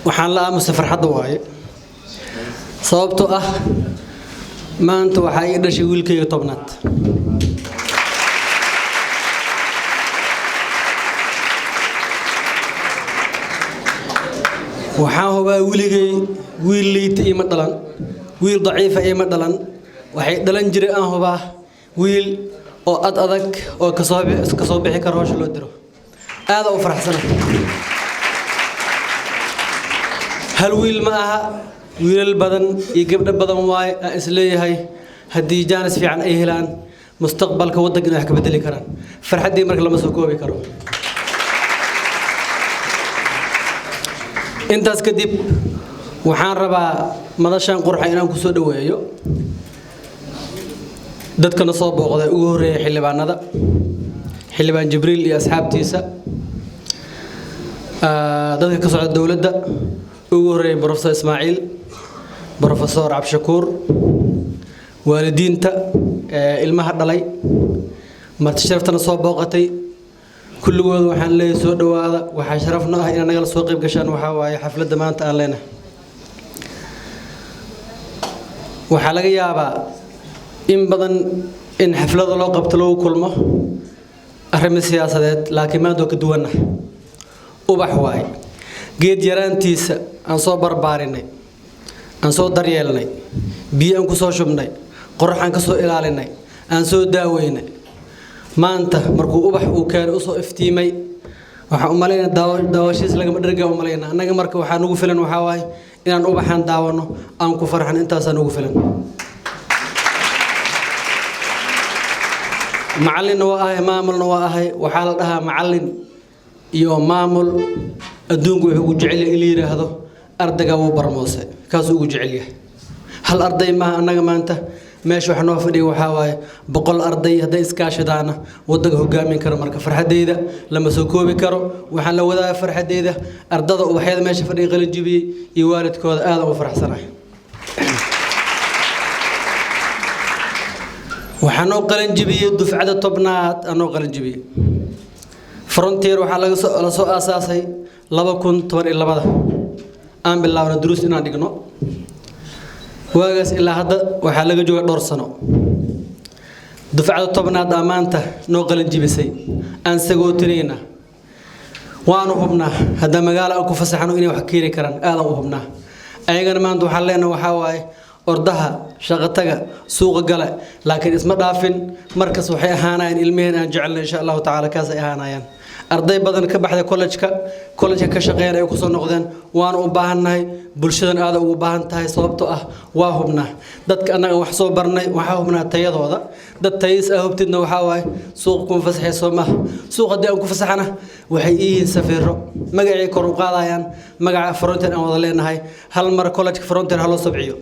waxaan la aamusay farxadda waaye sababtoo ah maanta waxa ay dhashay wiilkayga tobnaad waxaan hubaa wiilgay wiil liita ima dhalan wiil daciifa ima dhalan waxay dhalan jiray aan hubaa wiil oo adag oo ka soo bixi karo hawsha loo diro aad u faraxsanahay hal wiil ma aha wiilal badan iyo gabdho badan waay aan isleeyahay haddii jaanis fiican ay helaan mustaqbalka waddanka wax ka bedeli karaan farxaddii marka lama soo koobi karo intaas kadib waxaan rabaa madashan qurxa inaan ku soo dhaweeyo dadkana soo booqday ugu horeeyay xildhibaanada xildhibaan Jibriil iyo asxaabtiisa dadka ka socda dawladda ugu horeeyay Professor Ismaaciil Professor Abshakuur waalidiinta ilmaha dhalay marti sharaftana soo booqatay kulligood waxaan leeyahay soo dhawaada waxa sharafna ah in anaga soo qayb gashaan waxa waaye xafladda maanta aan leenahay waxa laga yaabaa in badan in xafladda loo qabto loo kulmo arrimo siyaasadeed laakiin maanta ka duwanah ubax waay geed yaraantiisa aan soo barbaarinay aan soo daryeelnay biyo aan ku soo shubnay qorraxan ka soo ilaalinay aan soo daaweynay maanta markuu ubax uu keenay u soo iftiimay waxa u maleynaa daawashiis laga dharga u maleynaa anaga marka waxa nagu filan waxa waay inaan ubaxan daawano aan ku farxan intaas aan ugu filan macallin waa ahay maamulna waa ahay waxa la dhahaa macallin iyo maamul adduunku wuxuu ugu jecel yahay in la yiraahdo ardayga uu barmoose kaas ugu jecel yahay hal arday ma anaga maanta meesha wax noo fadhiyo waxa waaye 100 arday haday iskaashadaana waddanka hogaamin karo marka farxadeeda lama soo koobi karo waxaan la wadaa farxadeeda ardada ubaxyada meesha fadhiyo qalin jibiyay iyo waalidkooda aad u faraxsanahay waxaan oo qalin jibiyay dufcada tobnaad anoo qalin jibiyay frontier waxa la soo aasaasay 2012 aan bilaawna duruus inaan dhigno waagaas ilaa hadda waxa laga joogaa dhowr sano dufcada tobnaad maanta noo qalin jibisay aan sagootinayna waanu hubnaa hadda magaalo aan ku fasaxno inay wax kiiri karaan aad u hubnaa ayagana maanta waxa leenahay waxa waaye ordaha shaqataga suuqa gala laakiin isma dhaafin markas waxay ahaanayaan ilmiheen aan jecelnahay insha Allah taala kaas ay ahaanayaan arday badan ka baxday college ka shaqeynaya ku soo noqdeen waan u baahanahay bulshadan aad ugu baahan tahay sababtoo ah waa hubnaa dadka anaga wax soo barnay waxa hubnaa tayadooda dad tayis ah hubtidna waxa waay suuq ku fasaxay Soomaa suuq hadii aan ku fasaxana waxay yihiin safiiro magacay kor u qaadayaan magaca frontier aan wada leenahay hal mar college frontier halo sabciyo